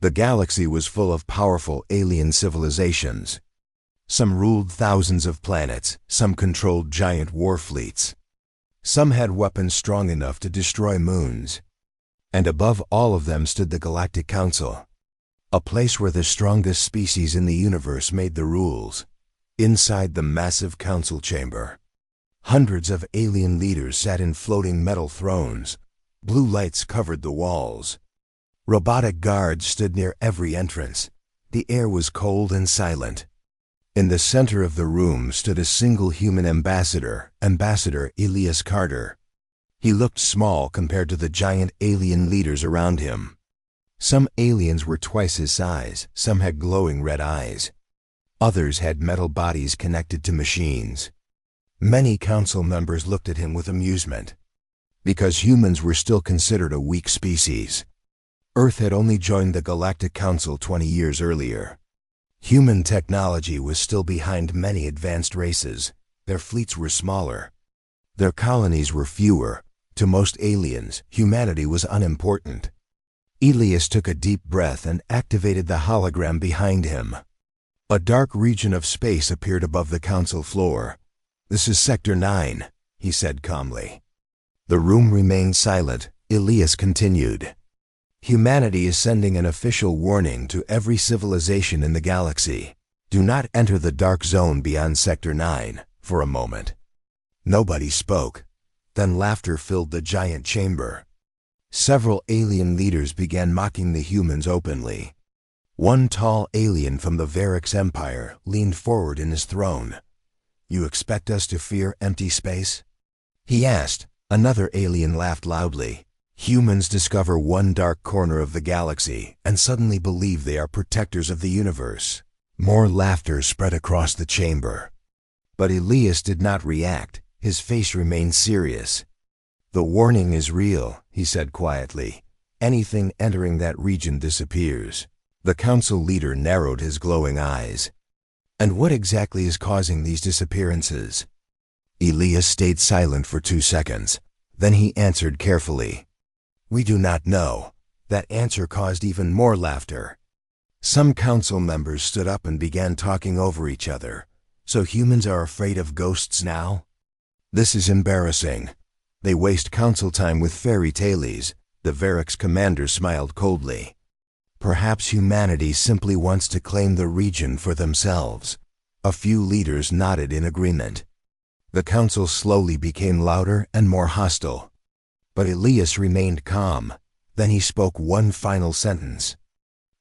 The galaxy was full of powerful alien civilizations. Some ruled thousands of planets, some controlled giant war fleets. Some had weapons strong enough to destroy moons. And above all of them stood the Galactic Council, a place where the strongest species in the universe made the rules. Inside the massive council chamber, hundreds of alien leaders sat in floating metal thrones. Blue lights covered the walls. Robotic guards stood near every entrance. The air was cold and silent. In the center of the room stood a single human ambassador, Ambassador Elias Carter. He looked small compared to the giant alien leaders around him. Some aliens were twice his size, some had glowing red eyes. Others had metal bodies connected to machines. Many council members looked at him with amusement, because humans were still considered a weak species. Earth had only joined the Galactic Council 20 years earlier. Human technology was still behind many advanced races. Their fleets were smaller. Their colonies were fewer. To most aliens, humanity was unimportant. Elias took a deep breath and activated the hologram behind him. A dark region of space appeared above the council floor. "This is Sector 9, he said calmly. The room remained silent. Elias continued. Humanity is sending an official warning to every civilization in the galaxy. Do not enter the dark zone beyond Sector 9 for a moment. Nobody spoke. Then laughter filled the giant chamber. Several alien leaders began mocking the humans openly. One tall alien from the Varix Empire leaned forward in his throne. "You expect us to fear empty space?" he asked. Another alien laughed loudly. Humans discover one dark corner of the galaxy and suddenly believe they are protectors of the universe. More laughter spread across the chamber. But Elias did not react. His face remained serious. "The warning is real," he said quietly. "Anything entering that region disappears." The council leader narrowed his glowing eyes. "And what exactly is causing these disappearances?" Elias stayed silent for 2 seconds. Then he answered carefully. "We do not know." That answer caused even more laughter. Some council members stood up and began talking over each other. "So humans are afraid of ghosts now? This is embarrassing. They waste council time with fairy tales." The Varix commander smiled coldly. "Perhaps humanity simply wants to claim the region for themselves." A few leaders nodded in agreement. The council slowly became louder and more hostile. But Elias remained calm. Then he spoke one final sentence.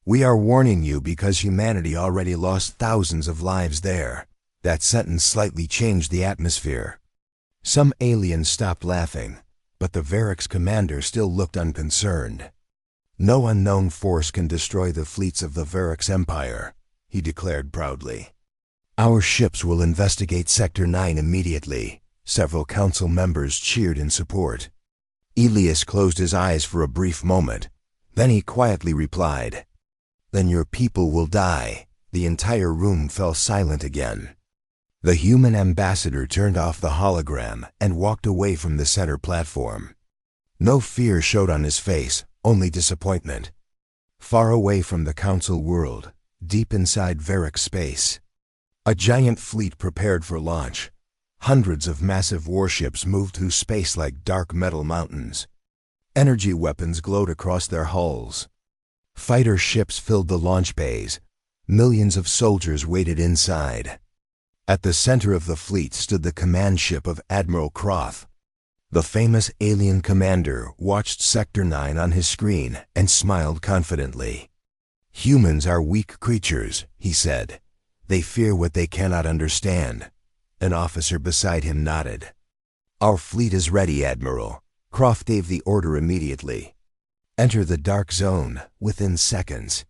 "We are warning you because humanity already lost thousands of lives there." That sentence slightly changed the atmosphere. Some aliens stopped laughing, but the Varix commander still looked unconcerned. "No unknown force can destroy the fleets of the Varix Empire," he declared proudly. "Our ships will investigate Sector 9 immediately." Several council members cheered in support. Elias closed his eyes for a brief moment. Then he quietly replied, "Then your people will die." The entire room fell silent again. The human ambassador turned off the hologram and walked away from the center platform. No fear showed on his face, only disappointment. Far away from the council world, deep inside Varix space, a giant fleet prepared for launch. Hundreds of massive warships moved through space like dark metal mountains. Energy weapons glowed across their hulls. Fighter ships filled the launch bays. Millions of soldiers waited inside. At the center of the fleet stood the command ship of Admiral Croth. The famous alien commander watched Sector 9 on his screen and smiled confidently. "Humans are weak creatures," he said. "They fear what they cannot understand." An officer beside him nodded. "Our fleet is ready, Admiral." Croft gave the order immediately. "Enter the dark zone," within seconds.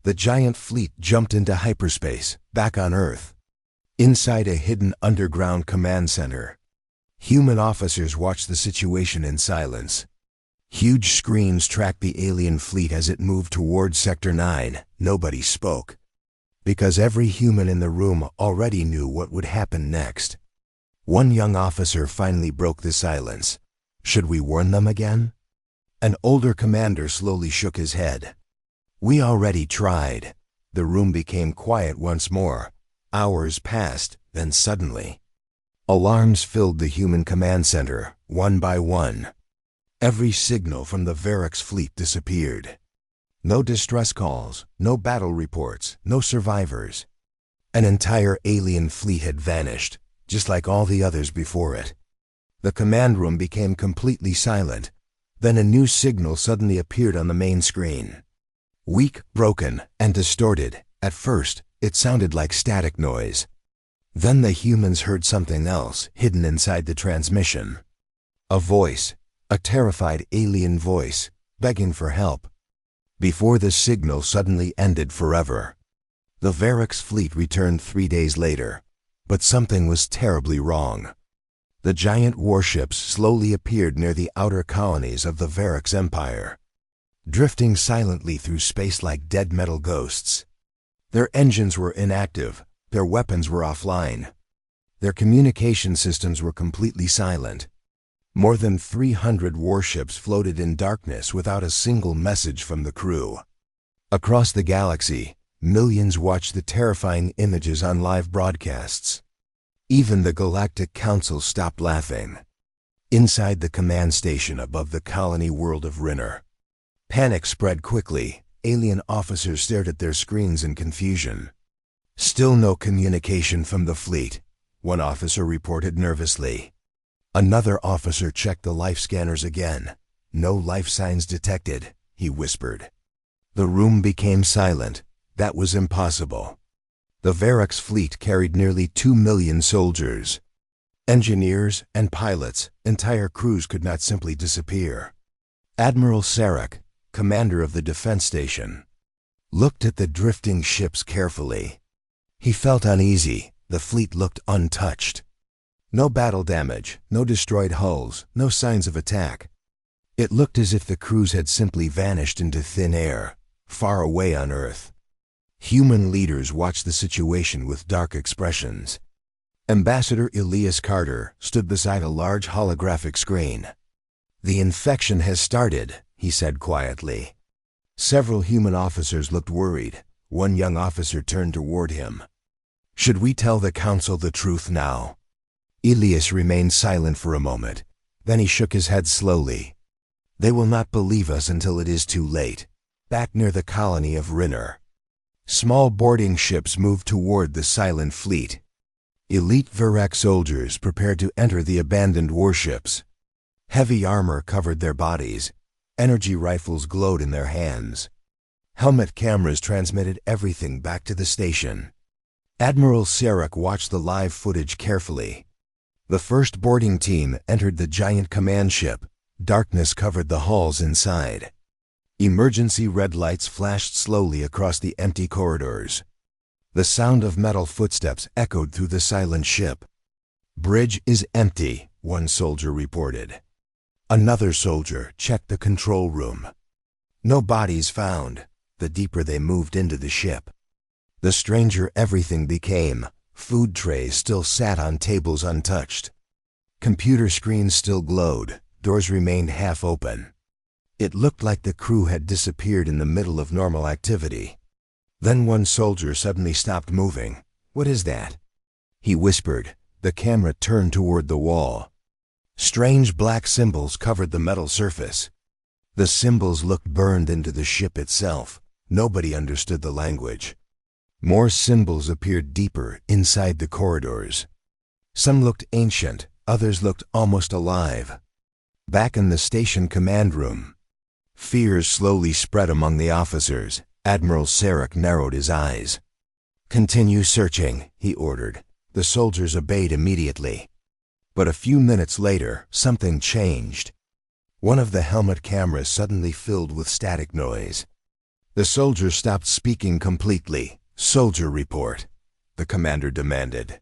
The giant fleet jumped into hyperspace, back on Earth. Inside a hidden underground command center, human officers watched the situation in silence. Huge screens tracked the alien fleet as it moved toward Sector 9. Nobody spoke, because every human in the room already knew what would happen next. One young officer finally broke the silence. "Should we warn them again?" An older commander slowly shook his head. We already tried. The room became quiet once more. Hours passed, then suddenly, alarms filled the human command center, one by one. Every signal from the Varrock's fleet disappeared. No distress calls, no battle reports, no survivors. An entire alien fleet had vanished, just like all the others before it. The command room became completely silent. Then a new signal suddenly appeared on the main screen. Weak, broken, and distorted. At first, it sounded like static noise. Then the humans heard something else hidden inside the transmission. A voice, a terrified alien voice, begging for help. Before the signal suddenly ended forever. The Varrock's fleet returned 3 days later, but something was terribly wrong. The giant warships slowly appeared near the outer colonies of the Varrock's empire, drifting silently through space like dead metal ghosts. Their engines were inactive, their weapons were offline. Their communication systems were completely silent. More than 300 warships floated in darkness without a single message from the crew. Across the galaxy, millions watched the terrifying images on live broadcasts. Even the Galactic Council stopped laughing. Inside the command station above the colony world of Rinner, panic spread quickly. Alien officers stared at their screens in confusion. Still no communication from the fleet, one officer reported nervously. Another officer checked the life scanners again. No life signs detected, he whispered. The room became silent. That was impossible. The Varrock's fleet carried nearly 2 million soldiers. Engineers and pilots, entire crews could not simply disappear. Admiral Sarek, commander of the defense station, looked at the drifting ships carefully. He felt uneasy. The fleet looked untouched. No battle damage, no destroyed hulls, no signs of attack. It looked as if the crews had simply vanished into thin air, far away on Earth. Human leaders watched the situation with dark expressions. Ambassador Elias Carter stood beside a large holographic screen. "The infection has started," he said quietly. Several human officers looked worried. One young officer turned toward him. "Should we tell the council the truth now?" Elias remained silent for a moment. Then he shook his head slowly. "They will not believe us until it is too late." Back near the colony of Rinner, small boarding ships moved toward the silent fleet. Elite Varrock soldiers prepared to enter the abandoned warships. Heavy armor covered their bodies. Energy rifles glowed in their hands. Helmet cameras transmitted everything back to the station. Admiral Sarek watched the live footage carefully. The first boarding team entered the giant command ship. Darkness covered the halls inside. Emergency red lights flashed slowly across the empty corridors. The sound of metal footsteps echoed through the silent ship. "Bridge is empty," one soldier reported. Another soldier checked the control room. No bodies found. The deeper they moved into the ship, the stranger everything became. Food trays still sat on tables untouched. Computer screens still glowed. Doors remained half open. It looked like the crew had disappeared in the middle of normal activity. Then one soldier suddenly stopped moving. "What is that?" he whispered. The camera turned toward the wall. Strange black symbols covered the metal surface. The symbols looked burned into the ship itself. Nobody understood the language. More symbols appeared deeper inside the corridors. Some looked ancient, others looked almost alive. Back in the station command room, fears slowly spread among the officers. Admiral Sarek narrowed his eyes. "Continue searching," he ordered. The soldiers obeyed immediately. But a few minutes later, something changed. One of the helmet cameras suddenly filled with static noise. The soldiers stopped speaking completely. "Soldier report," the commander demanded.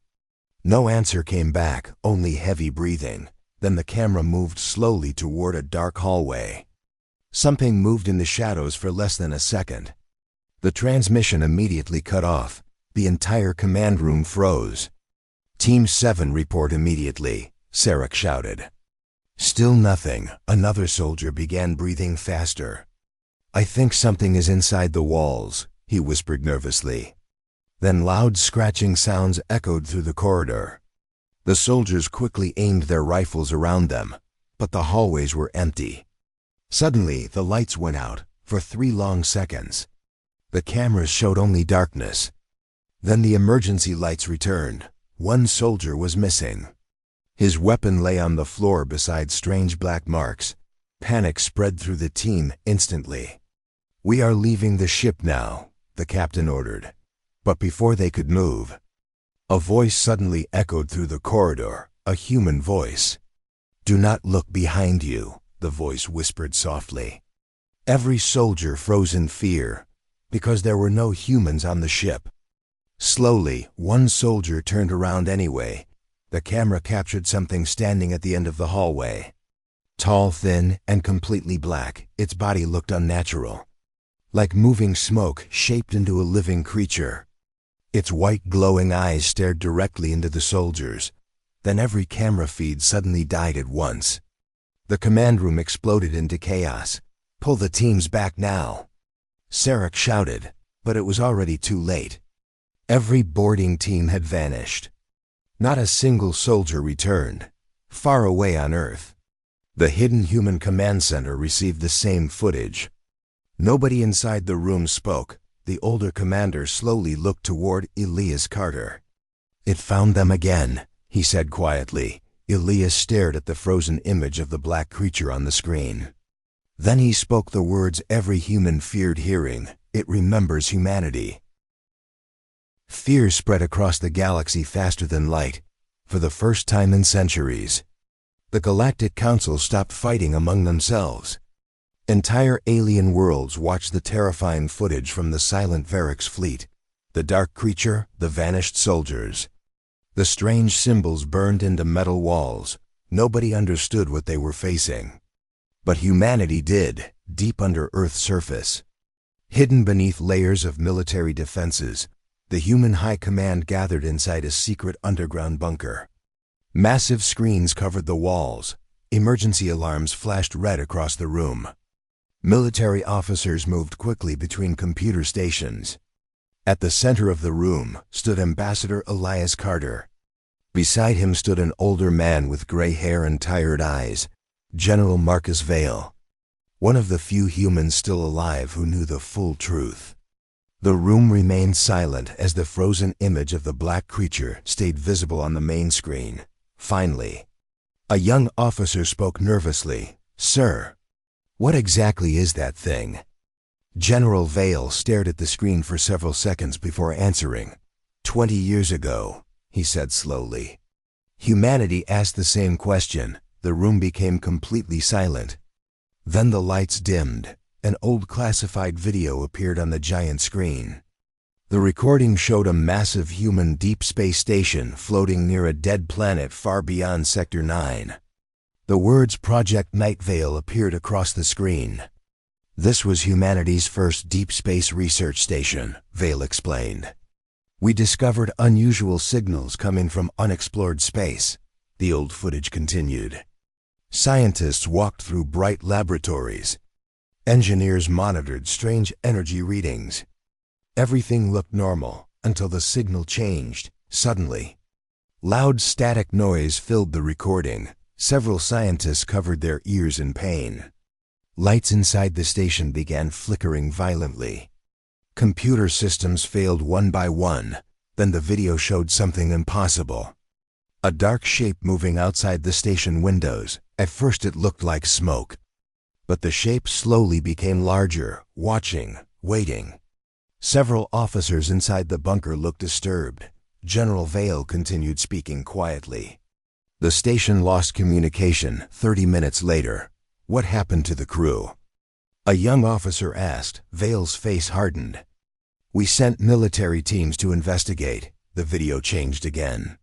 No answer came back, only heavy breathing. Then the camera moved slowly toward a dark hallway. Something moved in the shadows for less than a second. The transmission immediately cut off. The entire command room froze. "Team 7 report immediately," Sarek shouted. Still nothing. Another soldier began breathing faster. "I think something is inside the walls," he whispered nervously. Then loud scratching sounds echoed through the corridor. The soldiers quickly aimed their rifles around them, but the hallways were empty. Suddenly, the lights went out for 3 long seconds. The cameras showed only darkness. Then the emergency lights returned. One soldier was missing. His weapon lay on the floor beside strange black marks. Panic spread through the team instantly. "We are leaving the ship now," the captain ordered. But before they could move, a voice suddenly echoed through the corridor, a human voice. "Do not look behind you," the voice whispered softly. Every soldier froze in fear, because there were no humans on the ship. Slowly, one soldier turned around anyway. The camera captured something standing at the end of the hallway. Tall, thin, and completely black, its body looked unnatural, like moving smoke shaped into a living creature. Its white glowing eyes stared directly into the soldiers. Then every camera feed suddenly died at once. The command room exploded into chaos. "Pull the teams back now," Sarek shouted, but it was already too late. Every boarding team had vanished. Not a single soldier returned. Far away on Earth, the hidden human command center received the same footage. Nobody inside the room spoke. The older commander slowly looked toward Elias Carter. "It found them again," he said quietly. Elias stared at the frozen image of the black creature on the screen. Then he spoke the words every human feared hearing. "It remembers humanity." Fear spread across the galaxy faster than light, for the first time in centuries. The Galactic Council stopped fighting among themselves. Entire alien worlds watched the terrifying footage from the silent Varix fleet, the dark creature, the vanished soldiers. The strange symbols burned into metal walls. Nobody understood what they were facing. But humanity did, deep under Earth's surface. Hidden beneath layers of military defenses, the human high command gathered inside a secret underground bunker. Massive screens covered the walls. Emergency alarms flashed red across the room. Military officers moved quickly between computer stations. At the center of the room stood Ambassador Elias Carter. Beside him stood an older man with gray hair and tired eyes, General Marcus Vale, one of the few humans still alive who knew the full truth. The room remained silent as the frozen image of the black creature stayed visible on the main screen. Finally, a young officer spoke nervously. "Sir, what exactly is that thing?" General Vale stared at the screen for several seconds before answering. 20 years ago, he said slowly. Humanity asked the same question. The room became completely silent. Then the lights dimmed. An old classified video appeared on the giant screen. The recording showed a massive human deep space station floating near a dead planet far beyond Sector 9. The words Project Night Vale appeared across the screen. "This was humanity's first deep space research station," Vale explained. "We discovered unusual signals coming from unexplored space," the old footage continued. "Scientists walked through bright laboratories. Engineers monitored strange energy readings. Everything looked normal until the signal changed, suddenly. Loud static noise filled the recording. Several scientists covered their ears in pain. Lights inside the station began flickering violently. Computer systems failed one by one. Then the video showed something impossible. A dark shape moving outside the station windows. At first it looked like smoke. But the shape slowly became larger, watching, waiting. Several officers inside the bunker looked disturbed. General Vale continued speaking quietly. "The station lost communication 30 minutes later. What happened to the crew?" A young officer asked. Vale's face hardened. "We sent military teams to investigate." The video changed again.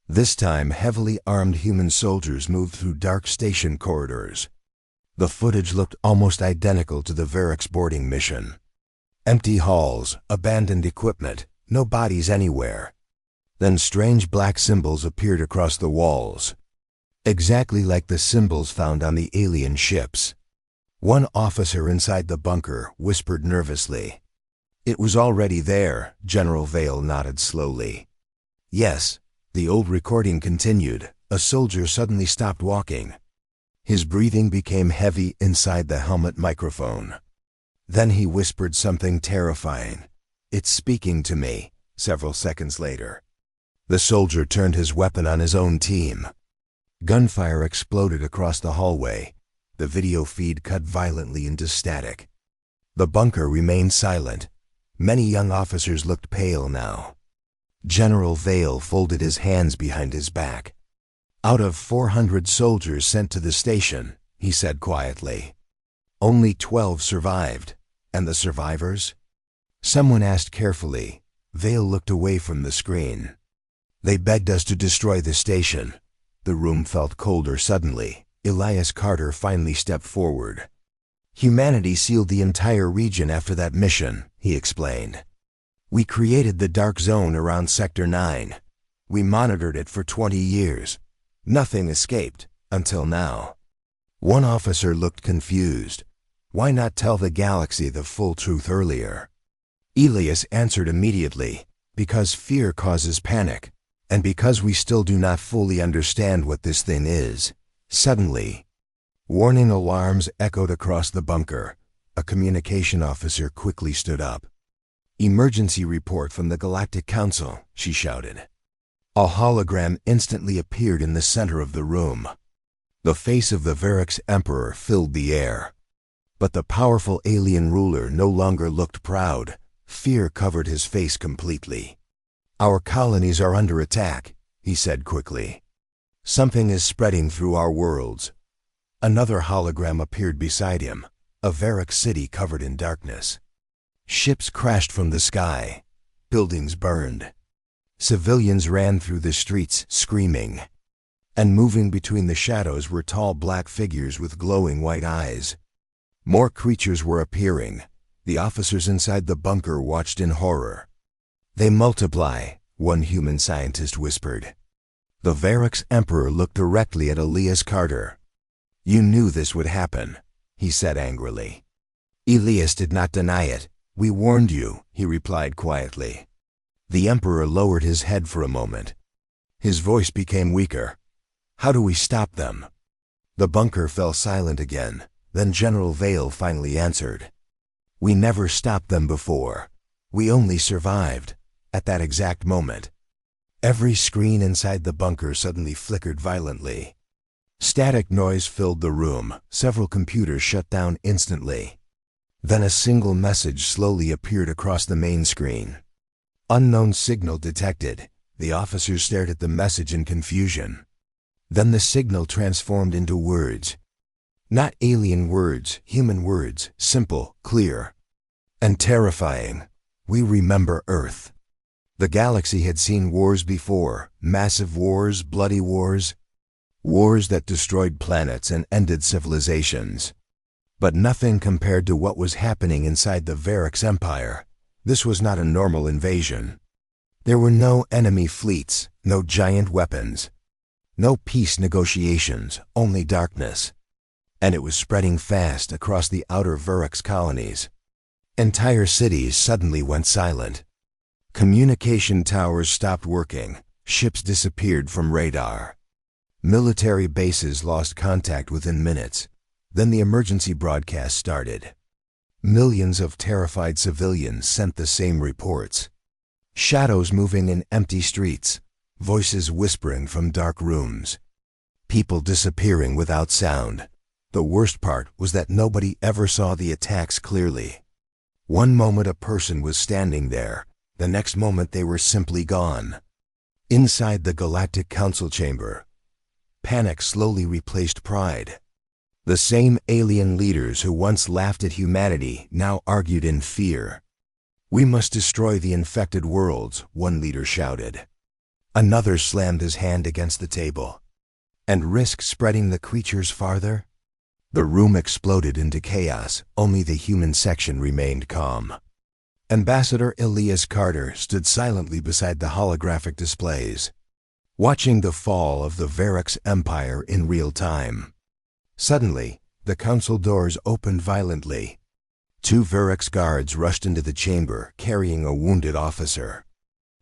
This time, heavily armed human soldiers moved through dark station corridors. The footage looked almost identical to the Varix boarding mission. Empty halls, abandoned equipment, no bodies anywhere. Then strange black symbols appeared across the walls, exactly like the symbols found on the alien ships. One officer inside the bunker whispered nervously. "It was already there," General Vale nodded slowly. "Yes," the old recording continued. A soldier suddenly stopped walking. His breathing became heavy inside the helmet microphone. Then he whispered something terrifying. "It's speaking to me," several seconds later. The soldier turned his weapon on his own team. Gunfire exploded across the hallway. The video feed cut violently into static. The bunker remained silent. Many young officers looked pale now. General Vale folded his hands behind his back. "Out of 400 soldiers sent to the station," he said quietly, "only 12 survived. And the survivors?" Someone asked carefully. Vale looked away from the screen. "They begged us to destroy the station." The room felt colder suddenly. Elias Carter finally stepped forward. "Humanity sealed the entire region after that mission," he explained. "We created the dark zone around Sector 9. We monitored it for 20 years. Nothing escaped, until now." One officer looked confused. "Why not tell the galaxy the full truth earlier?" Elias answered immediately, "Because fear causes panic, and because we still do not fully understand what this thing is." Suddenly, warning alarms echoed across the bunker. A communication officer quickly stood up. "Emergency report from the Galactic Council," she shouted. A hologram instantly appeared in the center of the room. The face of the Varix Emperor filled the air. But the powerful alien ruler no longer looked proud. Fear covered his face completely. "Our colonies are under attack," he said quickly. "Something is spreading through our worlds." Another hologram appeared beside him, a Varix city covered in darkness. Ships crashed from the sky. Buildings burned. Civilians ran through the streets screaming. And moving between the shadows were tall black figures with glowing white eyes. More creatures were appearing. The officers inside the bunker watched in horror. "They multiply," one human scientist whispered. The Varix Emperor looked directly at Elias Carter. "You knew this would happen," he said angrily. Elias did not deny it. "We warned you," he replied quietly. The Emperor lowered his head for a moment. His voice became weaker. "How do we stop them?" The bunker fell silent again. Then General Vale finally answered. "We never stopped them before. We only survived." At that exact moment, every screen inside the bunker suddenly flickered violently. Static noise filled the room. Several computers shut down instantly. Then a single message slowly appeared across the main screen. "Unknown signal detected." The officers stared at the message in confusion. Then the signal transformed into words. Not alien words, human words, simple, clear, and terrifying. "We remember Earth." The galaxy had seen wars before, massive wars, bloody wars, wars that destroyed planets and ended civilizations. But nothing compared to what was happening inside the Varix Empire. This was not a normal invasion. There were no enemy fleets, no giant weapons, no peace negotiations, only darkness. And it was spreading fast across the outer Varix colonies. Entire cities suddenly went silent. Communication towers stopped working. Ships disappeared from radar. Military bases lost contact within minutes. Then the emergency broadcast started. Millions of terrified civilians sent the same reports. Shadows moving in empty streets, voices whispering from dark rooms, people disappearing without sound. The worst part was that nobody ever saw the attacks clearly. One moment a person was standing there, the next moment they were simply gone. Inside the Galactic Council chamber, panic slowly replaced pride. The same alien leaders who once laughed at humanity now argued in fear. "We must destroy the infected worlds," one leader shouted. Another slammed his hand against the table. "And risk spreading the creatures farther?" The room exploded into chaos. Only the human section remained calm. Ambassador Elias Carter stood silently beside the holographic displays, watching the fall of the Varix Empire in real time. Suddenly, The council doors opened violently. 2 Verrex guards rushed into the chamber, carrying a wounded officer.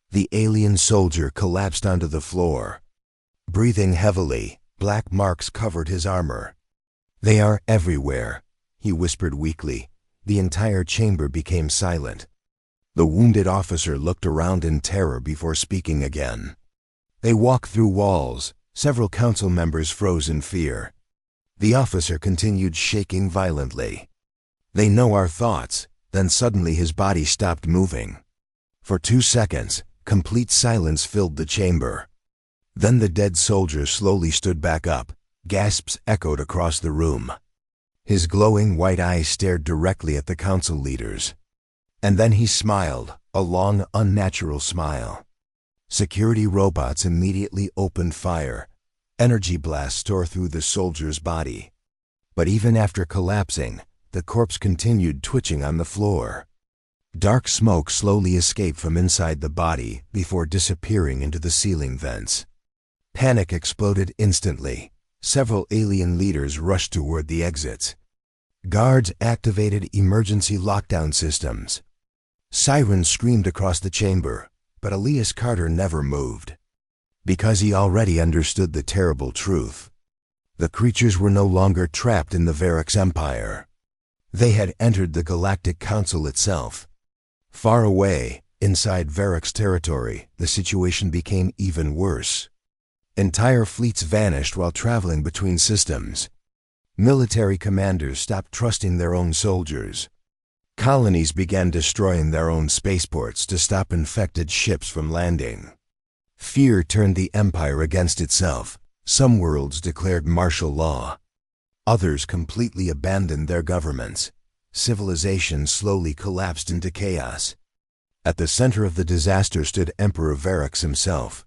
The alien soldier collapsed onto the floor. Breathing heavily, black marks covered his armor. "They are everywhere," he whispered weakly. The entire chamber became silent. The wounded officer looked around in terror before speaking again. They walked through walls. Several council members froze in fear. The officer continued shaking violently. "They know our thoughts." Then suddenly his body stopped moving. For 2 seconds, complete silence filled the chamber. Then the dead soldier slowly stood back up. Gasps echoed across the room. His glowing white eyes stared directly at the council leaders. And then he smiled, a long, unnatural smile. Security robots immediately opened fire. Energy blasts tore through the soldier's body. But even after collapsing, the corpse continued twitching on the floor. Dark smoke slowly escaped from inside the body before disappearing into the ceiling vents. Panic exploded instantly. Several alien leaders rushed toward the exits. Guards activated emergency lockdown systems. Sirens screamed across the chamber, but Elias Carter never moved. Because he already understood the terrible truth. The creatures were no longer trapped in the Verrex Empire. They had entered the Galactic Council itself. Far away, inside Verrex territory, the situation became even worse. Entire fleets vanished while traveling between systems. Military commanders stopped trusting their own soldiers. Colonies began destroying their own spaceports to stop infected ships from landing. Fear turned the Empire against itself. Some worlds declared martial law. Others completely abandoned their governments. Civilization slowly collapsed into chaos. At the center of the disaster stood Emperor Verrex himself.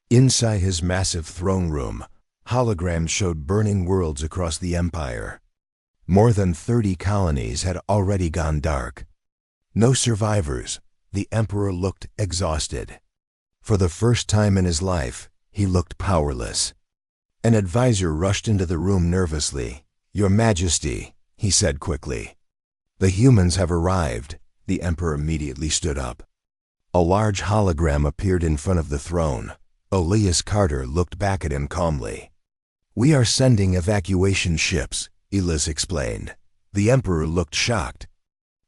Inside his massive throne room, holograms showed burning worlds across the Empire. More than 30 colonies had already gone dark. No survivors. The Emperor looked exhausted. For the first time in his life, he looked powerless. An advisor rushed into the room nervously. "Your Majesty," he said quickly. "The humans have arrived." The Emperor immediately stood up. A large hologram appeared in front of the throne. Elias Carter looked back at him calmly. "We are sending evacuation ships," Elias explained. The Emperor looked shocked.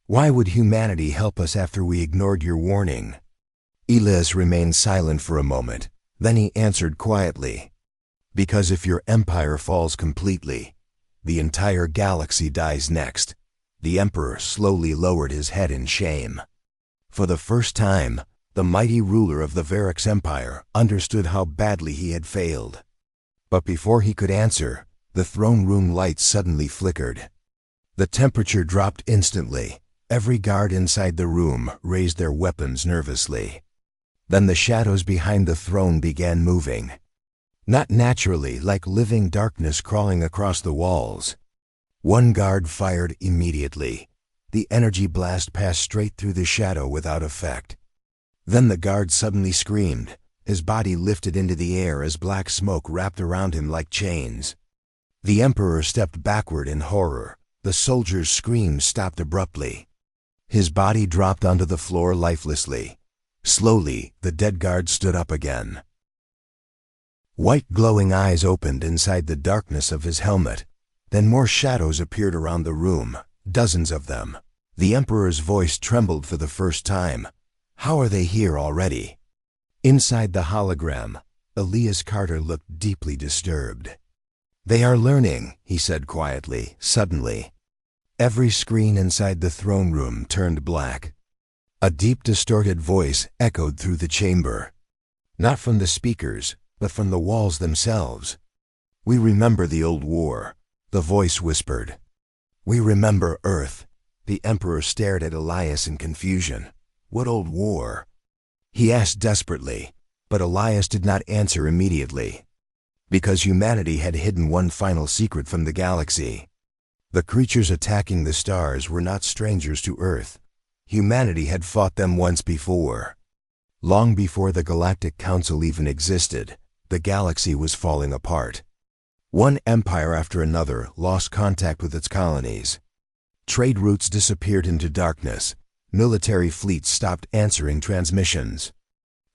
"Why would humanity help us after we ignored your warning?" Elias remained silent for a moment. Then he answered quietly. "Because if your empire falls completely, the entire galaxy dies next." The Emperor slowly lowered his head in shame. For the first time, the mighty ruler of the Verrex Empire understood how badly he had failed. But before he could answer, the throne room lights suddenly flickered. The temperature dropped instantly. Every guard inside the room raised their weapons nervously. Then the shadows behind the throne began moving. Not naturally, like living darkness crawling across the walls. One guard fired immediately. The energy blast passed straight through the shadow without effect. Then the guard suddenly screamed. His body lifted into the air as black smoke wrapped around him like chains. The Emperor stepped backward in horror. The soldier's screams stopped abruptly. His body dropped onto the floor lifelessly. Slowly, the dead guard stood up again. White glowing eyes opened inside the darkness of his helmet. Then more shadows appeared around the room, dozens of them. The Emperor's voice trembled for the first time. "How are they here already?" Inside the hologram, Elias Carter looked deeply disturbed. "They are learning," he said quietly. Suddenly, every screen inside the throne room turned black. A deep, distorted voice echoed through the chamber. Not from the speakers, but from the walls themselves. "We remember the old war," the voice whispered. "We remember Earth." The Emperor stared at Elias in confusion. "What old war?" he asked desperately, but Elias did not answer immediately. Because humanity had hidden one final secret from the galaxy. The creatures attacking the stars were not strangers to Earth. Humanity had fought them once before. Long before the Galactic Council even existed, the galaxy was falling apart. One empire after another lost contact with its colonies. Trade routes disappeared into darkness. Military fleets stopped answering transmissions.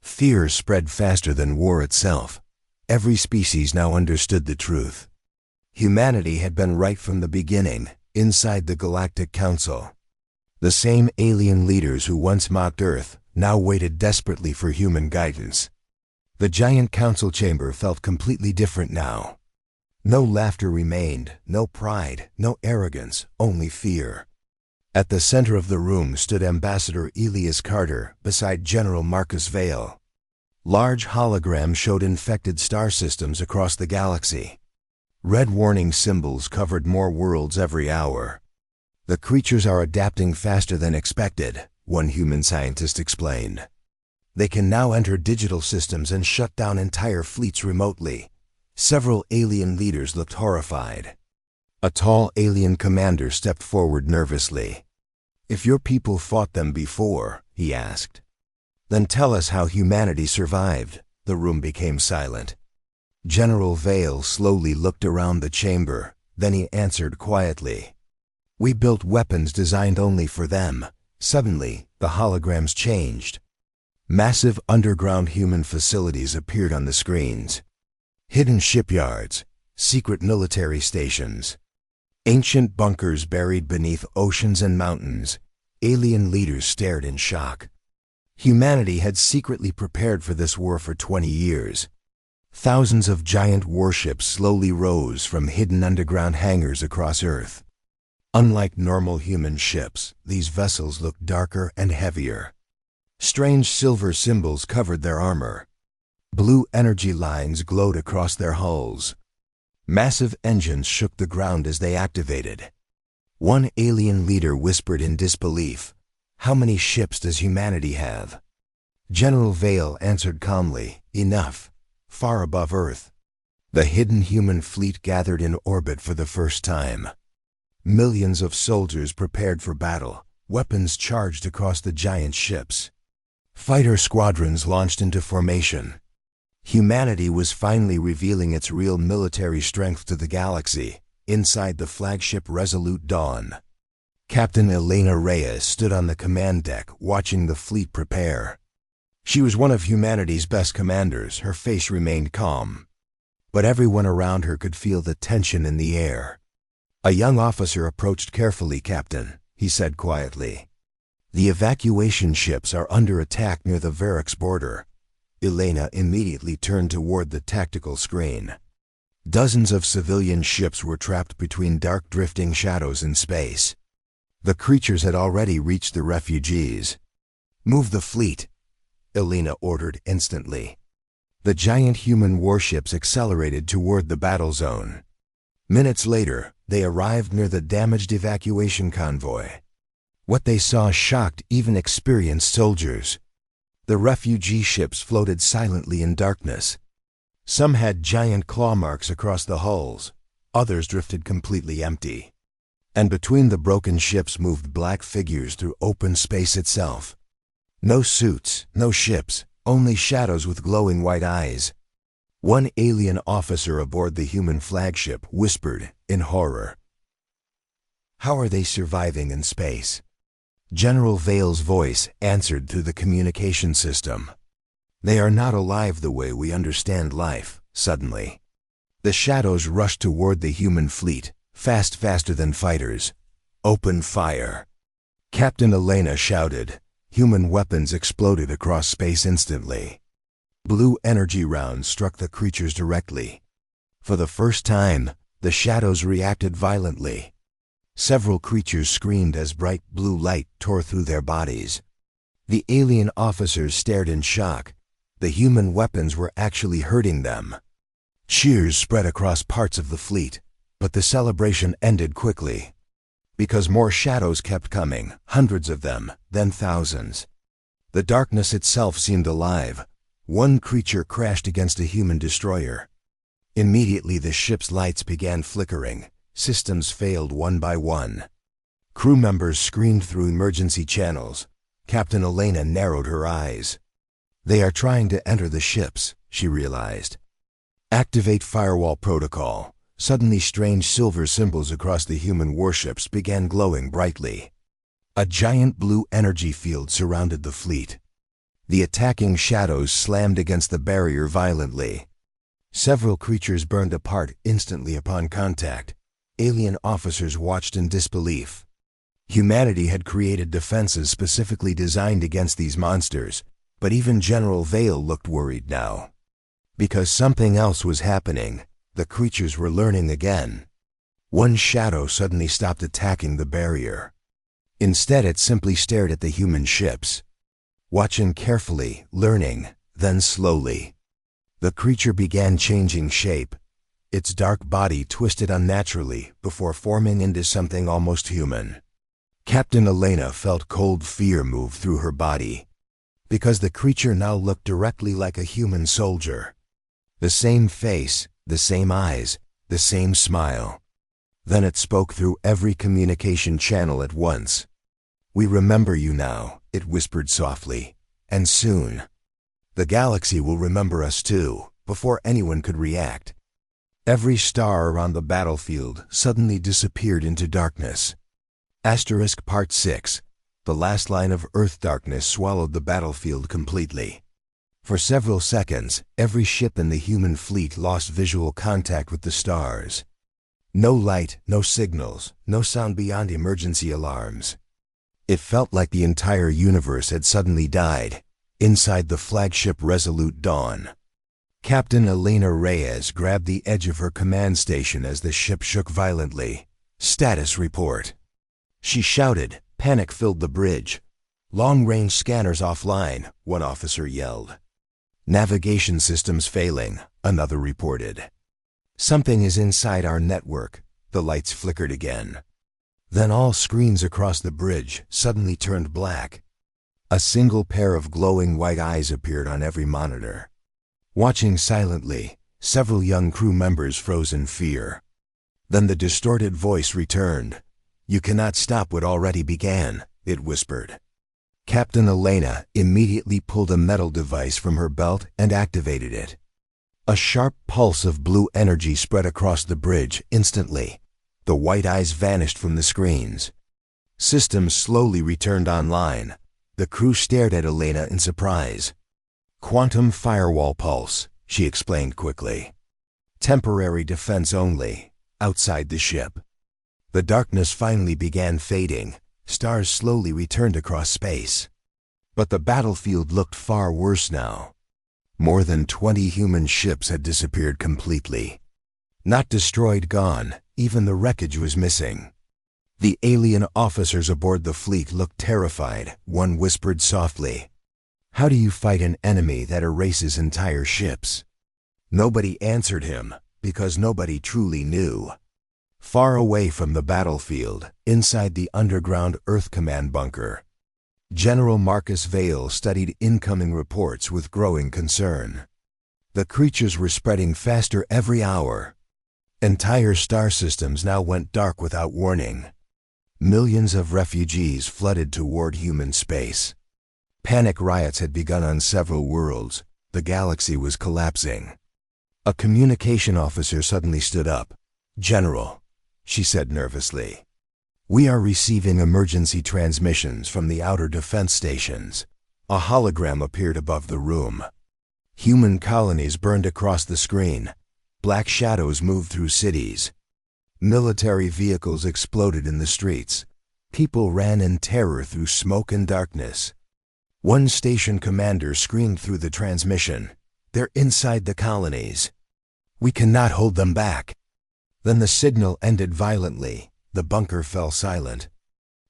Fear spread faster than war itself. Every species now understood the truth. Humanity had been right from the beginning, inside the Galactic Council. The same alien leaders who once mocked Earth now waited desperately for human guidance. The giant council chamber felt completely different now. No laughter remained, no pride, no arrogance, only fear. At the center of the room stood Ambassador Elias Carter beside General Marcus Vale. Large holograms showed infected star systems across the galaxy. Red warning symbols covered more worlds every hour. The creatures are adapting faster than expected, one human scientist explained. They can now enter digital systems and shut down entire fleets remotely. Several alien leaders looked horrified. A tall alien commander stepped forward nervously. "If your people fought them before," he asked, "then tell us how humanity survived." The room became silent. General Vale slowly looked around the chamber, then he answered quietly, "We built weapons designed only for them." Suddenly, the holograms changed. Massive underground human facilities appeared on the screens. Hidden shipyards, secret military stations, ancient bunkers buried beneath oceans and mountains. Alien leaders stared in shock. Humanity had secretly prepared for this war for 20 years. Thousands of giant warships slowly rose from hidden underground hangars across Earth. Unlike normal human ships, these vessels looked darker and heavier. Strange silver symbols covered their armor. Blue energy lines glowed across their hulls. Massive engines shook the ground as they activated. One alien leader whispered in disbelief, "How many ships does humanity have?" General Vale answered calmly, "Enough, far above Earth." The hidden human fleet gathered in orbit for the first time. Millions of soldiers prepared for battle, weapons charged across the giant ships. Fighter squadrons launched into formation. Humanity was finally revealing its real military strength to the galaxy, inside the flagship Resolute Dawn. Captain Elena Reyes stood on the command deck, watching the fleet prepare. She was one of humanity's best commanders. Her face remained calm. But everyone around her could feel the tension in the air. A young officer approached carefully. "Captain," he said quietly, "the evacuation ships are under attack near the Varix border." Elena immediately turned toward the tactical screen. Dozens of civilian ships were trapped between dark drifting shadows in space. The creatures had already reached the refugees. "Move the fleet," Elena ordered instantly. The giant human warships accelerated toward the battle zone. Minutes later, they arrived near the damaged evacuation convoy. What they saw shocked even experienced soldiers. The refugee ships floated silently in darkness. Some had giant claw marks across the hulls, others drifted completely empty. And between the broken ships moved black figures through open space itself. No suits, no ships, only shadows with glowing white eyes. One alien officer aboard the human flagship whispered in horror, "How are they surviving in space?" General Vale's voice answered through the communication system. "They are not alive the way we understand life." Suddenly, the shadows rushed toward the human fleet, faster than fighters. "Open fire!" Captain Elena shouted. Human weapons exploded across space instantly. Blue energy rounds struck the creatures directly. For the first time, the shadows reacted violently. Several creatures screamed as bright blue light tore through their bodies. The alien officers stared in shock. The human weapons were actually hurting them. Cheers spread across parts of the fleet, but the celebration ended quickly. Because more shadows kept coming, hundreds of them, then thousands. The darkness itself seemed alive. One creature crashed against a human destroyer. Immediately the ship's lights began flickering. Systems failed one by one. Crew members screamed through emergency channels. Captain Elena narrowed her eyes. "They are trying to enter the ships," she realized. "Activate firewall protocol. Suddenly strange silver symbols across the human warships began glowing brightly. A giant blue energy field surrounded the fleet. The attacking shadows slammed against the barrier violently. Several creatures burned apart instantly upon contact. Alien officers watched in disbelief. Humanity had created defenses specifically designed against these monsters, but even General Vale looked worried now. Because something else was happening, the creatures were learning again. One shadow suddenly stopped attacking the barrier. Instead, it simply stared at the human ships. Watching carefully, learning, then slowly. The creature began changing shape. Its dark body twisted unnaturally before forming into something almost human. Captain Elena felt cold fear move through her body, because the creature now looked directly like a human soldier. The same face, the same eyes, the same smile. Then it spoke through every communication channel at once. "We remember you now," it whispered softly, "and soon. The galaxy will remember us too," before anyone could react. Every star around the battlefield suddenly disappeared into darkness. Part 6. The last line of Earth darkness swallowed the battlefield completely. For several seconds, every ship in the human fleet lost visual contact with the stars. No light, no signals, no sound beyond emergency alarms. It felt like the entire universe had suddenly died. Inside the flagship Resolute Dawn, Captain Elena Reyes grabbed the edge of her command station as the ship shook violently. "Status report." She shouted. Panic filled the bridge. "Long-range scanners offline," one officer yelled. "Navigation systems failing," another reported. "Something is inside our network." The lights flickered again. Then all screens across the bridge suddenly turned black. A single pair of glowing white eyes appeared on every monitor. Watching silently, several young crew members froze in fear. Then the distorted voice returned. "You cannot stop what already began," it whispered. Captain Elena immediately pulled a metal device from her belt and activated it. A sharp pulse of blue energy spread across the bridge instantly. The white eyes vanished from the screens. Systems slowly returned online. The crew stared at Elena in surprise. "Quantum firewall pulse," she explained quickly. "Temporary defense only, outside the ship." The darkness finally began fading. Stars slowly returned across space. But the battlefield looked far worse now. More than 20 human ships had disappeared completely. Not destroyed, gone, even the wreckage was missing. The alien officers aboard the fleet looked terrified. One whispered softly, "How do you fight an enemy that erases entire ships?" Nobody answered him, because nobody truly knew. Far away from the battlefield, inside the underground Earth Command bunker, General Marcus Vale studied incoming reports with growing concern. The creatures were spreading faster every hour. Entire star systems now went dark without warning. Millions of refugees flooded toward human space. Panic riots had begun on several worlds. The galaxy was collapsing. A communication officer suddenly stood up. "General," she said nervously, "we are receiving emergency transmissions from the outer defense stations." A hologram appeared above the room. Human colonies burned across the screen. Black shadows moved through cities. Military vehicles exploded in the streets. People ran in terror through smoke and darkness. One station commander screamed through the transmission, "They're inside the colonies. We cannot hold them back." Then the signal ended violently. The bunker fell silent.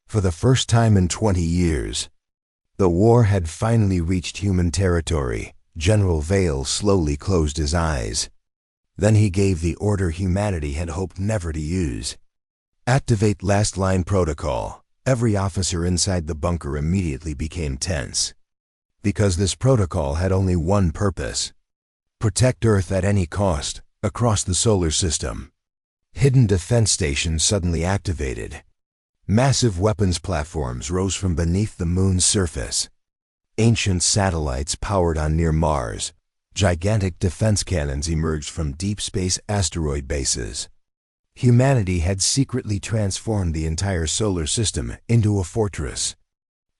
For the first time in 20 years, the war had finally reached human territory. General Vale slowly closed his eyes. Then he gave the order humanity had hoped never to use. "Activate last line protocol." Every officer inside the bunker immediately became tense. Because this protocol had only one purpose: protect Earth at any cost, across the solar system. Hidden defense stations suddenly activated. Massive weapons platforms rose from beneath the moon's surface. Ancient satellites powered on near Mars. Gigantic defense cannons emerged from deep space asteroid bases. Humanity had secretly transformed the entire solar system into a fortress.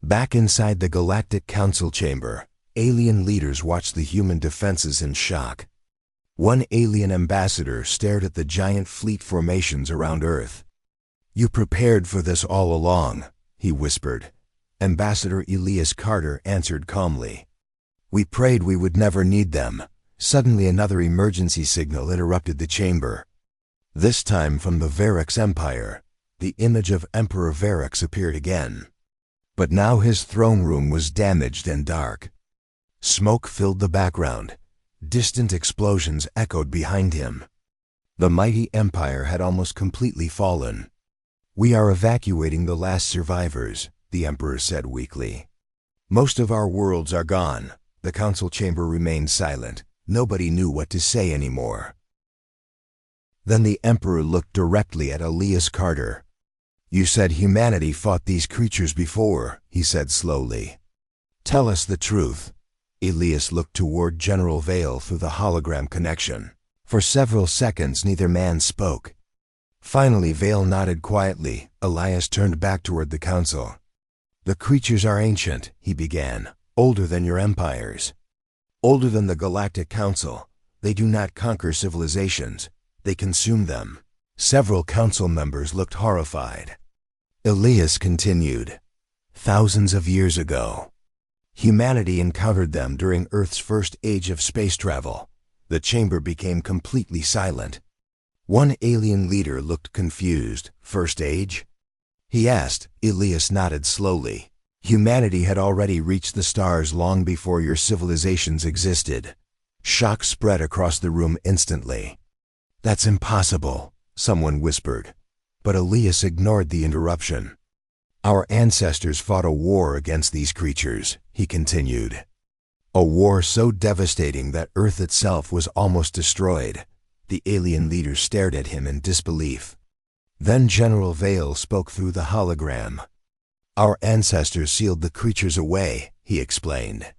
Back inside the Galactic Council chamber, alien leaders watched the human defenses in shock. One alien ambassador stared at the giant fleet formations around Earth. "You prepared for this all along," he whispered. Ambassador Elias Carter answered calmly. "We prayed we would never need them." Suddenly another emergency signal interrupted the chamber. This time from the Varix Empire, the image of Emperor Varix appeared again. But now his throne room was damaged and dark. Smoke filled the background. Distant explosions echoed behind him. The mighty empire had almost completely fallen. "We are evacuating the last survivors," the emperor said weakly. "Most of our worlds are gone." The council chamber remained silent. Nobody knew what to say anymore. Then the emperor looked directly at Elias Carter. "You said humanity fought these creatures before," he said slowly. "Tell us the truth." Elias looked toward General Vale through the hologram connection. For several seconds neither man spoke. Finally Vale nodded quietly. Elias turned back toward the council. "The creatures are ancient," he began, "older than your empires. Older than the Galactic Council. They do not conquer civilizations. They consume them." Several council members looked horrified. Elias continued, "Thousands of years ago, humanity encountered them during Earth's first age of space travel. The chamber became completely silent. One alien leader looked confused. "First age?" he asked. Elias nodded slowly. "Humanity had already reached the stars long before your civilizations existed." Shock spread across the room instantly. "That's impossible," someone whispered. But Elias ignored the interruption. "Our ancestors fought a war against these creatures," he continued. "A war so devastating that Earth itself was almost destroyed." The alien leader stared at him in disbelief. Then General Vale spoke through the hologram. "Our ancestors sealed the creatures away," he explained.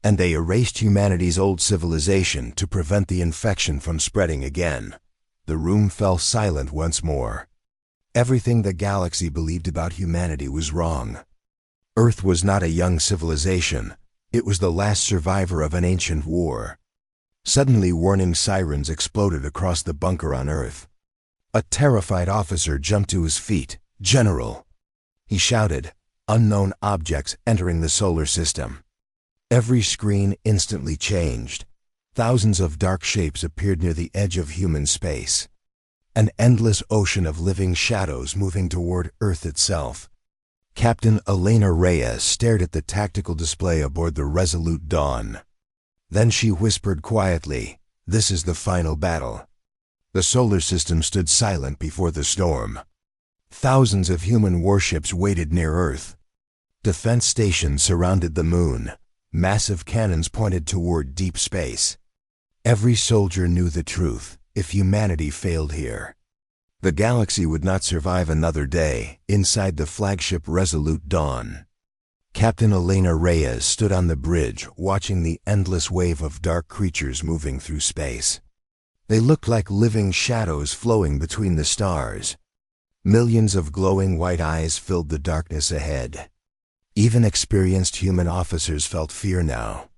"And they erased humanity's old civilization to prevent the infection from spreading again." The room fell silent once more. Everything the galaxy believed about humanity was wrong. Earth was not a young civilization. It was the last survivor of an ancient war. Suddenly warning sirens exploded across the bunker on Earth. A terrified officer jumped to his feet. "General!" he shouted. Unknown objects entering the solar system. Every screen instantly changed. Thousands of dark shapes appeared near the edge of human space. An endless ocean of living shadows moving toward Earth itself. Captain Elena Reyes stared at the tactical display aboard the Resolute Dawn. Then she whispered quietly, "This is the final battle." The solar system stood silent before the storm. Thousands of human warships waited near Earth. Defense stations surrounded the moon. Massive cannons pointed toward deep space. Every soldier knew the truth. If humanity failed here, the galaxy would not survive another day. Inside the flagship Resolute Dawn, Captain Elena Reyes stood on the bridge, watching the endless wave of dark creatures moving through space. They looked like living shadows flowing between the stars. Millions of glowing white eyes filled the darkness ahead. Even experienced human officers felt fear now,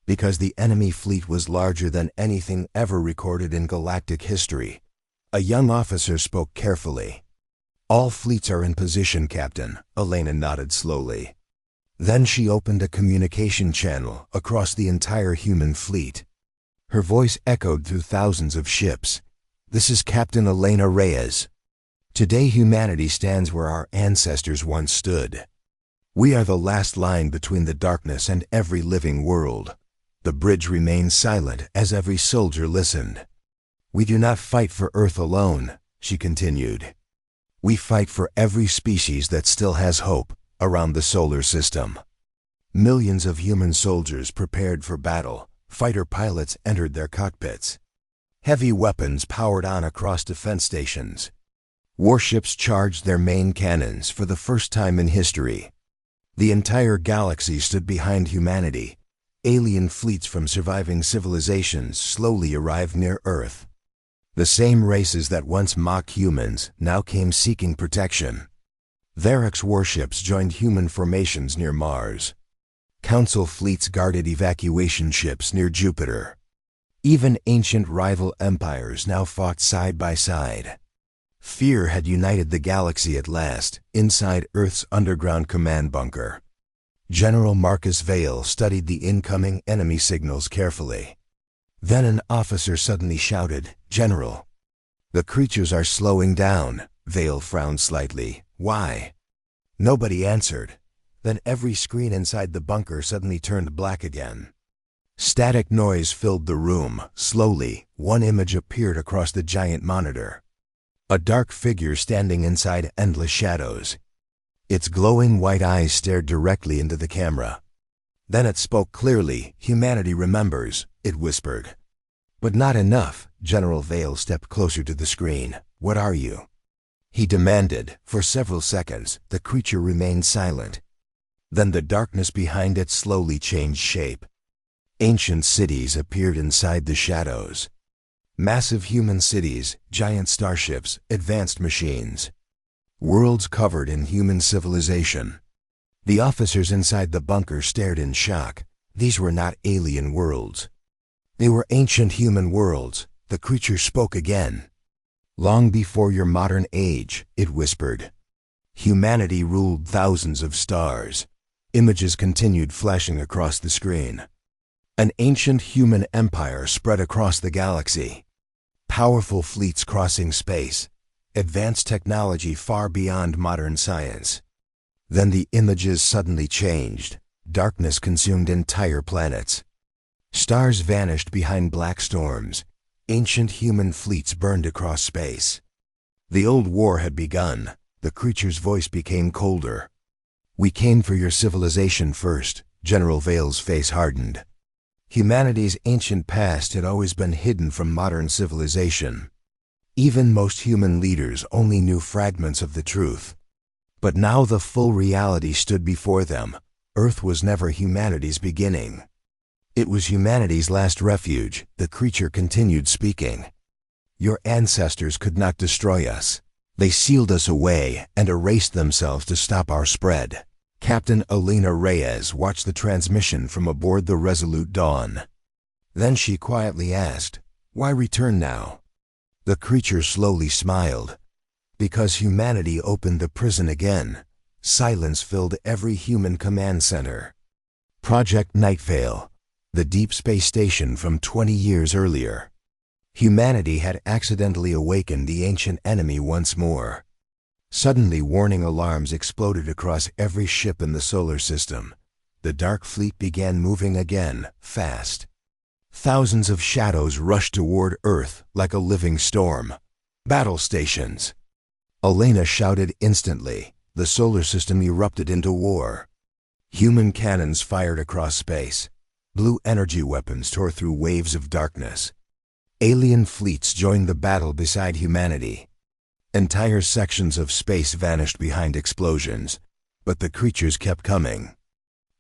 because the enemy fleet was larger than anything ever recorded in galactic history. A young officer spoke carefully. "All fleets are in position, Captain," Elena nodded slowly. Then she opened a communication channel across the entire human fleet. Her voice echoed through thousands of ships. "This is Captain Elena Reyes. Today humanity stands where our ancestors once stood. We are the last line between the darkness and every living world." The bridge remained silent as every soldier listened. "We do not fight for Earth alone," she continued. "We fight for every species that still has hope around the solar system." Millions of human soldiers prepared for battle. Fighter pilots entered their cockpits. Heavy weapons powered on across defense stations. Warships charged their main cannons for the first time in history. The entire galaxy stood behind humanity. Alien fleets from surviving civilizations slowly arrived near Earth. The same races that once mocked humans now came seeking protection. Varrock's warships joined human formations near Mars. Council fleets guarded evacuation ships near Jupiter. Even ancient rival empires now fought side by side. Fear had united the galaxy at last, inside Earth's underground command bunker. General Marcus Vale studied the incoming enemy signals carefully. Then an officer suddenly shouted, "General, the creatures are slowing down." Vale frowned slightly. "Why?" Nobody answered. Then every screen inside the bunker suddenly turned black again. Static noise filled the room. Slowly, one image appeared across the giant monitor. A dark figure standing inside endless shadows. Its glowing white eyes stared directly into the camera. Then it spoke clearly. "Humanity remembers," it whispered. "But not enough." General Vale stepped closer to the screen. "What are you?" he demanded. For several seconds, the creature remained silent. Then the darkness behind it slowly changed shape. Ancient cities appeared inside the shadows. Massive human cities, giant starships, advanced machines. Worlds covered in human civilization. The officers inside the bunker stared in shock. These were not alien worlds. They were ancient human worlds. The creature spoke again. "Long before your modern age," it whispered, "humanity ruled thousands of stars." Images continued flashing across the screen. An ancient human empire spread across the galaxy. Powerful fleets crossing space. Advanced technology far beyond modern science. Then the images suddenly changed. Darkness consumed entire planets. Stars vanished behind black storms. Ancient human fleets burned across space. The old war had begun. The creature's voice became colder. "We came for your civilization first." General Vale's face hardened. Humanity's ancient past had always been hidden from modern civilization. Even most human leaders only knew fragments of the truth. But now the full reality stood before them. Earth was never humanity's beginning. It was humanity's last refuge. The creature continued speaking. "Your ancestors could not destroy us. They sealed us away and erased themselves to stop our spread." Captain Elena Reyes watched the transmission from aboard the Resolute Dawn. Then she quietly asked, "Why return now?" The creature slowly smiled. "Because humanity opened the prison again." Silence filled every human command center. Project Nightvale, the deep space station from 20 years earlier. Humanity had accidentally awakened the ancient enemy once more. Suddenly, warning alarms exploded across every ship in the solar system. The dark fleet began moving again, fast. Thousands of shadows rushed toward Earth like a living storm. "Battle stations!" Elena shouted instantly. The solar system erupted into war. Human cannons fired across space. Blue energy weapons tore through waves of darkness. Alien fleets joined the battle beside humanity. Entire sections of space vanished behind explosions, but the creatures kept coming.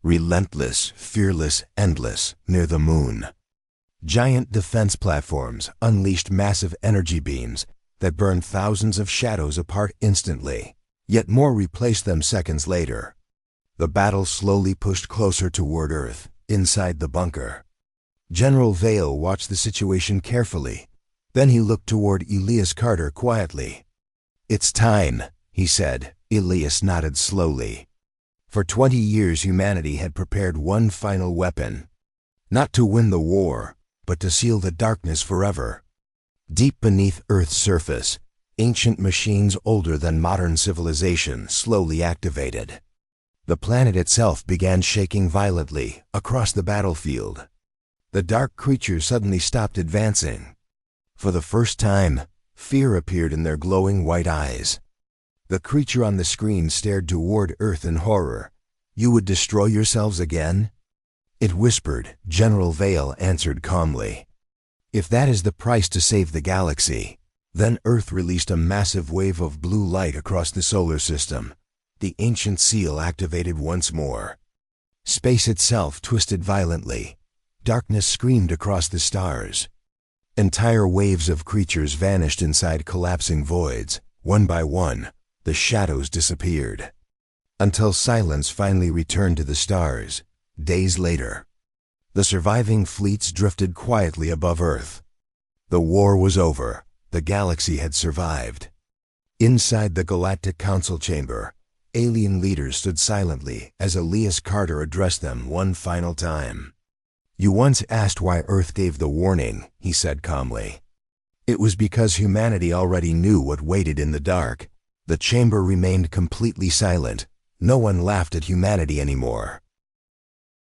Relentless, fearless, endless, near the moon. Giant defense platforms unleashed massive energy beams that burned thousands of shadows apart instantly, yet more replaced them seconds later. The battle slowly pushed closer toward Earth, inside the bunker. General Vale watched the situation carefully. Then he looked toward Elias Carter quietly. "It's time," he said. Elias nodded slowly. For 20 years humanity had prepared one final weapon. Not to win the war, but to seal the darkness forever. Deep beneath Earth's surface, ancient machines older than modern civilization slowly activated. The planet itself began shaking violently across the battlefield. The dark creatures suddenly stopped advancing. For the first time, fear appeared in their glowing white eyes. The creature on the screen stared toward Earth in horror. "You would destroy yourselves again?" it whispered. General Vale answered calmly. "If that is the price to save the galaxy." Then Earth released a massive wave of blue light across the solar system. The ancient seal activated once more. Space itself twisted violently. Darkness screamed across the stars. Entire waves of creatures vanished inside collapsing voids. One by one, the shadows disappeared. Until silence finally returned to the stars, days later. The surviving fleets drifted quietly above Earth. The war was over. The galaxy had survived. Inside the Galactic Council chamber, alien leaders stood silently as Elias Carter addressed them one final time. "You once asked why Earth gave the warning," he said calmly. "It was because humanity already knew what waited in the dark." The chamber remained completely silent. No one laughed at humanity anymore.